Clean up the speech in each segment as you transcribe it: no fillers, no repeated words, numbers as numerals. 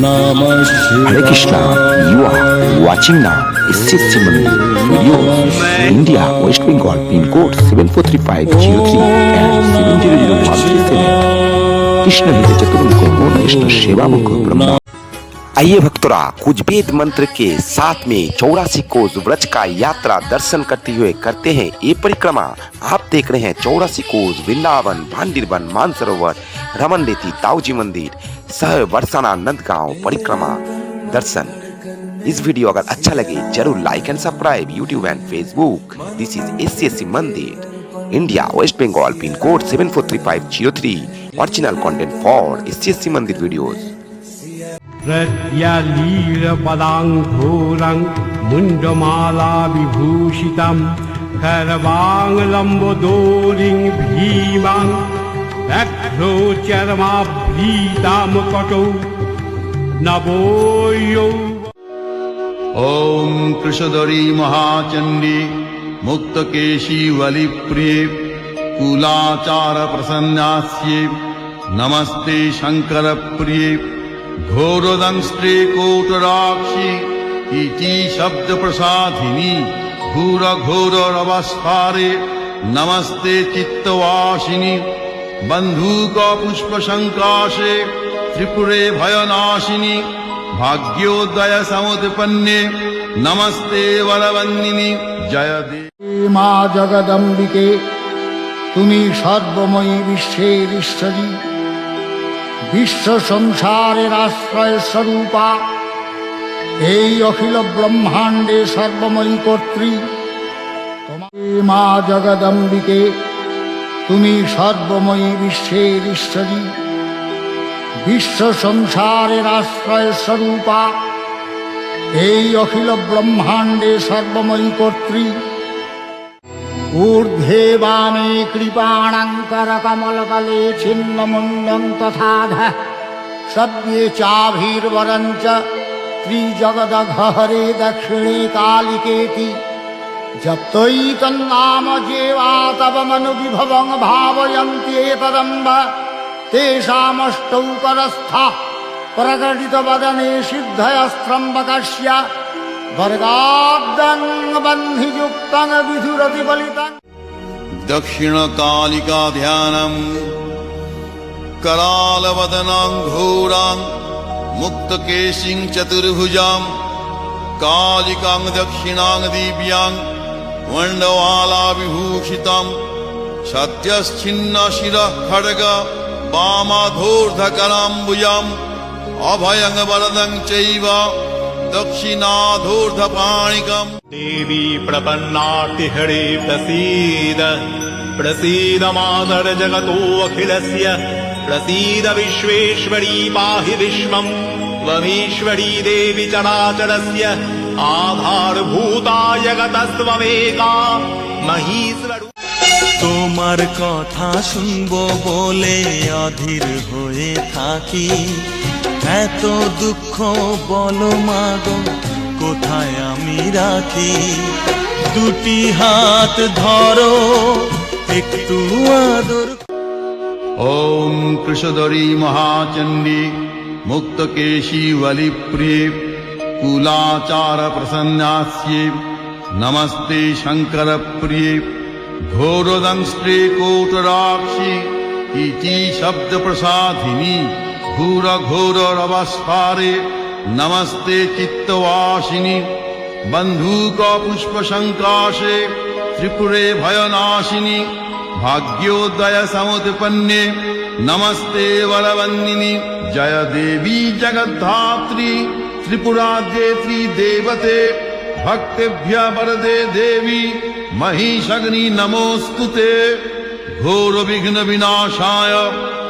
Hare Krishna, you are watching now SCSC Mandir videos, India, West Bengal, pin code 743503 and 700137. Krishna हृदय चतुर्मुख पूर्ण विष्णु सेवा मुख ब्रह्मा। आइए भक्तों, कुछ वेद मंत्र के साथ में 84 कोस व्रज का यात्रा दर्शन करते हुए करते हैं ये परिक्रमा। आप देख रहे हैं 84 कोस वृंदावन, भांडीरवन, मानसरोवर, रमन रेती, ताऊजी मंदिर सह बरसाना नंदगांव परिक्रमा दर्शन। इस वीडियो अगर अच्छा लगे जरूर like and subscribe YouTube and Facebook. This is SCSC Mandir, India, West Bengal, pin code 743503। Original content for SCSC Mandir videos. प्रत्यलीलपदाङ्घोरं मुण्डमाला विभूषितं करवाङ्गलम्बोदरीं भीमां व्याघ्रोचर्माभ्रीतां कटौ नवोयौ। ओम कृषधरी महाचंडी मुक्तकेशी वलिप्रिये कुलाचार प्रसन्नास्ये नमस्ते शंकर प्रिये घोरदंस्त्रे कोटराक्षी इति शब्द प्रसादिनी घोर घोर रवस्फारे नमस्ते चित्तवासिनी बंधुक पुष्प संकाशे त्रिपुरे भयनाशिनी भाग्योदय समुत्पन्ने नमस्ते वरवन्दिनी जय देवी মা জগদম্বিকে তুমি সর্বময়ী বিশ্বের ঈশ্বরী, বিশ্ব সংসারের আশ্রয় স্বরূপা, এই অখিল ব্রহ্মাণ্ডে সর্বময়ী কর্ত্রী। তোমাকে মা জগদম্বিকে তুমি সর্বময়ী বিশ্বের ঈশ্বরী, বিশ্ব সংসারের আশ্রয় স্বরূপা, এই অখিল ব্রহ্মাণ্ডে সর্বময়ী কর্ত্রী। ঊর্ধ্বে বামে কৃপাণাঙ্কর কমলতলে ছিন্নমুণ্ডং তথাধ সব্যে চাভির্বরঞ্চ ত্রিজগদঘহরে দক্ষিণে কালিকেতি জপ্তৈতন্নাম যেবা তব মনু বিভবং ভাবয়ন্তি এতদম্ব তেষামষ্টৌ করস্থা প্রকটিত বদনে সিদ্ধয়স্ত্রম্বকস্য वर्गाब्दं बन्धियुक्तं विधुरति बलितं। दक्षिण कालिका ध्यानम करालवदनां घोरां मुक्तकेशिं चतुर्भुजां कालिकां दक्षिणां दिव्यां वंडवाला विभूषितां सत्यश्चिन्न शिरः खड्ग वामाधोर्धकराम्बुजाम् अभयं वरदं चैव दक्षिणाधोर्धपाणिकम्। देवी प्रपन्नार्तिहरे प्रसीद प्रसीद मातर जगतो अखिलस्य प्रसीद विश्वेश्वरी पाहि विश्वम् त्वमीश्वरी देवी चराचरस्य आधारभूता जगतस्त्वमेका महीश्वर। তোমার কথা শুনবো বলে অধীর হয়ে থাকি, এত দুঃখ বলো মাগো কোথায় আমি রাখি, দুটি হাত ধরো একটু আদর। ओम कृषधरी महाचंडी मुक्तकेशी वलिप्रिये कुलाचार प्रसन्नास्ये नमस्ते शंकर प्रिये घोरदंस्त्रे कोटराक्षी इति शब्द प्रसादिनी घोर घोर रवस्फारे नमस्ते चित्तवासिनी बंधुक पुष्प संकाशे त्रिपुरे भयनाशिनी भाग्योदय समुत्पन्ने नमस्ते वरवन्दिनी जय देवी जगद्धात्री त्रिपुराद्येत्री देवते भक्तेभ्य वरदे देवी महिषग्नि नमोस्तुते घोर विघ्न विनाशाय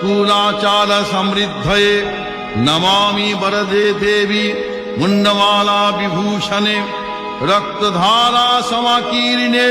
कुलाचार समृद्धये नमामि वरदे देवी मुंडमाला विभूषणे रक्तधारा समाकीर्णे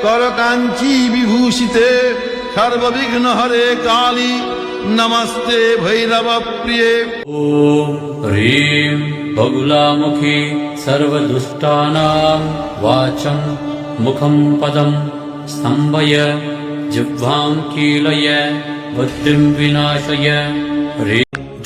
करकांची विभूषिते सर्वविघ्न हरे काली नमस्ते भैरव प्रिये। ओम ह्रीं बगुलामुखी सर्वदुष्टानां वाचं मुखं पदं स्तम्भय जिह्वां कीलय बुद्धिं विनाशय।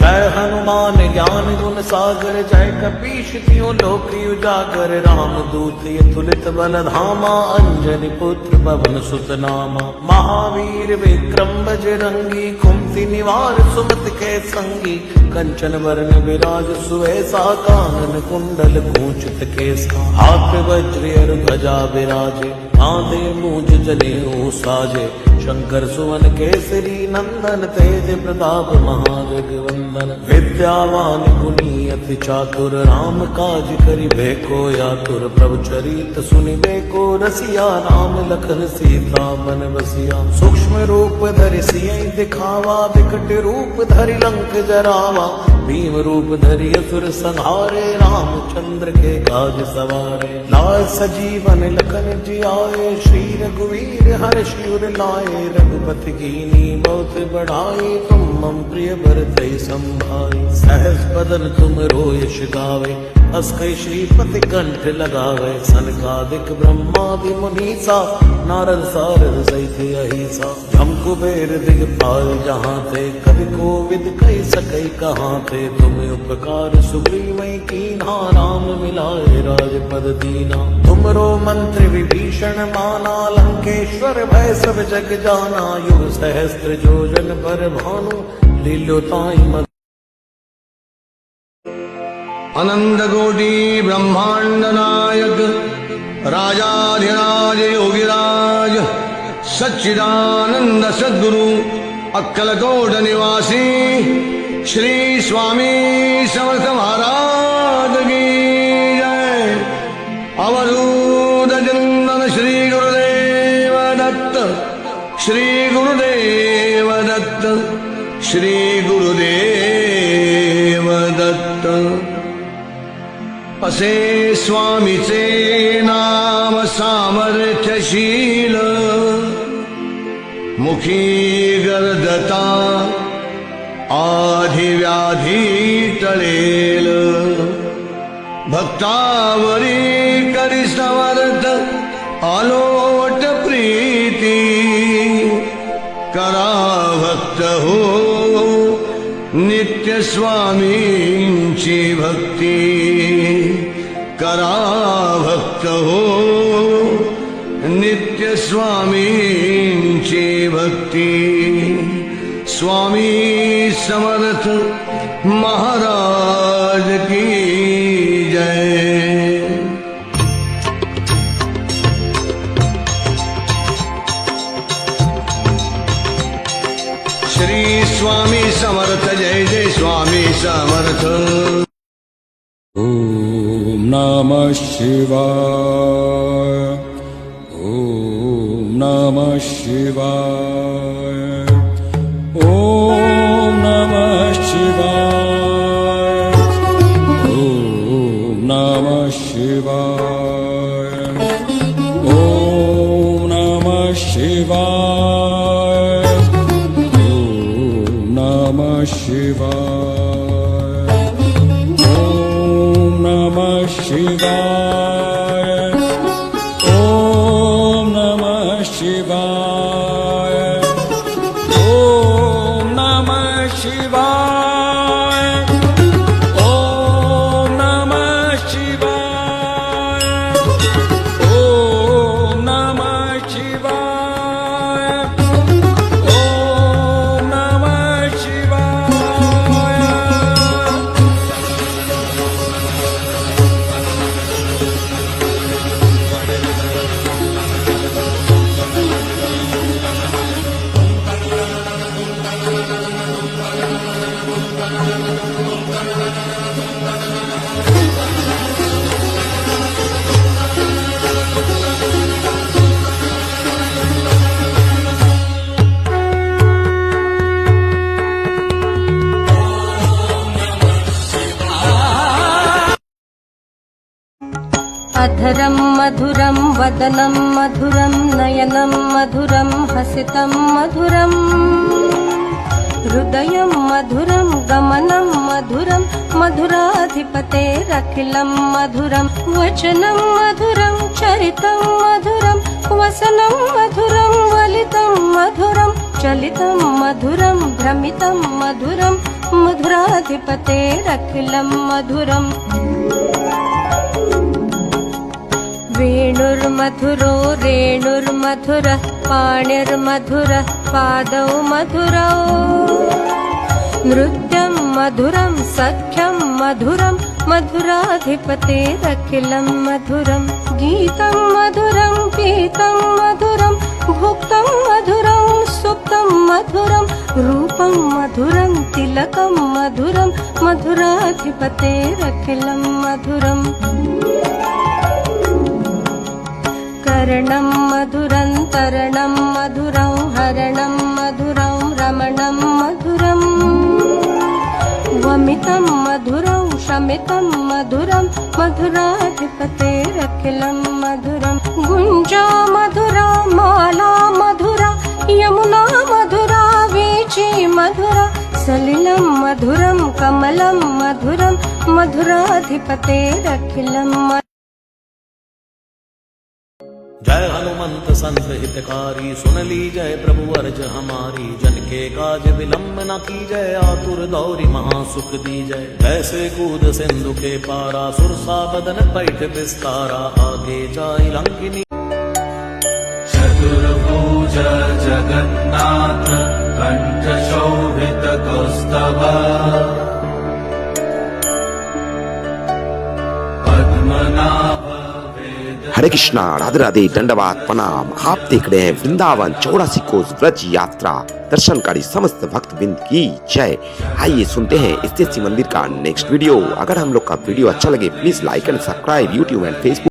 जय जय हनुमान ज्ञान गुण सागर, जय कपीश तिहुँ लोक उजागर। राम दूत अतुलित बल धामा, अंजनी पुत्र पवन सुत नामा। महावीर विक्रम बजरंगी, कुमति निवार सुमति के संगी। कंचन वरण विराज सुवेसा, कानन कुंडल कुंचित केसा। हाथ वज्र और ध्वजा विराजे, कांधे मूंज जनेऊ साजे। शंकर सुवन केसरी नंदन, तेज प्रताप महाजगवंदन। विद्यावान गुणी अति चातुर, राम काज करिबे को आतुर। प्रभु चरित सुनिबे को रसिया, राम लखन सीता बन बसिया। सूक्ष्म रूप धरि सियहि दिखावा, विकट रूप धरि लंक जरावा। भीम रूप धरि असुर संहारे, रामचंद्र के काज सवारे। लाय सजीवन लखन जियाए, श्री रघुवीर हर्षि उर लाए। रघुपति कीनी बहुत बढ़ाई, तुम मम प्रिय भरतहि संभाई। सहस बदन तुम रोयश गावे, अस कई श्रीपति कंठ लगावे। सनकादिक ब्रह्मादि मुनीसा, नारद सारद सहित अहिसा। जम कुबेर दिगपाल जहाँ थे, कवि कोविद कहि सकै कहाँ थे। तुम उपकार सुग्रीवै कीन्हा, राम मिलाए राजपद दीना। तुमरो मंत्र विभीषण माना, लंकेश्वर भय सब जग जाना। युग सहस्त्र जोजन पर भानु, लील्यो ताहि मद। अनंत कोटि ब्रह्मांड नायक, राजाधिराज योगिराज। सच्चिदानंद सद्गुरु अक्कलकोट निवासी, श्री स्वामी समर्थ महाराज की जय। अवधूत चिंतन श्री गुरुदेव दत्त, श्री गुरुदेव दत्त, श्री गुरुदेव दत्त। असे स्वामीचे नाम सामर्थ्यशील, मुखी गर्दता आधिव्याधी टळेल। भक्तावरी करी समर्थ आलोट प्रीती। करा भक्त हो नित्य स्वामींची भक्ती। करा भक्त हो नित्य स्वामींची भक्ती। स्वामी समर्थ महाराज की जय। श्री स्वामी समर्थ, जय जय स्वामी समर्थ। ओम नमः शिवाय, ओम नमः शिवाय, ओम नमः शिवाय, ओम नमः शिवाय, ओम नमः शिवाय, ओम नमः शिवाय, ओम नमः शिवाय, ओम नमः शिवाय, ओम नमः शिवाय, ओम नमः शिवाय, ओम नमः शिवाय, ओम नमः शिवाय। अधरं मधुरं वदनं मधुरं नयनं मधुरं हसितं मधुरं हृदयं मधुरं गमनं मधुरं मधुराधिपतेरखिलं मधुरं वचनं मधुरं चरितं मधुरं वसनं मधुरं वलितं मधुरं चलितं मधुरं भ्रमितं मधुरं मधुराधिपतेरखिलं मधुरम् वेणुर्मधुरो रेणुर्मधुरः पाणिर्मधुरः पादौ मधुरौ नृत्यं मधुरं सख्यं मधुरं मधुराधिपतेरखिलं मधुरं गीतं मधुरं पीतं मधुरं भुक्तं मधुरं सुप्तं मधुरं रूपं मधुरं तिलकं मधुरं मधुराधिपतेरखिलं मधुरम् कर्णं मधुरं तरणं मधुरं हरणं मधुरं रमणं मधुरम् वमितं मधुरं शमितं मधुरं मधुराधिपतेरखिलं मधुरं गुञ्जा मधुरा माला मधुरा यमुना मधुरा वीची मधुरा सलिलं मधुरं कमलं मधुरं मधुराधिपतेरखिलं जय हनुमंत संत हितकारी सुन ली जय प्रभु अर्ज हमारी जन के काज विलंब न की जय आतुर दौरी महासुख दी जय ऐसे कूद सिंधु के पारा सुरसा बदन पैठ विस्तारा आगे जाय लंकिनी चतुर्भुज जगन्नाथ कंठ शोभित कौस्तभ पद्मनाभ हरे कृष्णा, राधे राधे, दंडवात प्रणाम। आप देख रहे हैं वृंदावन 84 कोस व्रज यात्रा दर्शनकारी समस्त भक्त बिंद की जय। आइए सुनते हैं इस मंदिर का नेक्स्ट वीडियो। अगर हम लोग का वीडियो अच्छा लगे please like and subscribe YouTube and Facebook.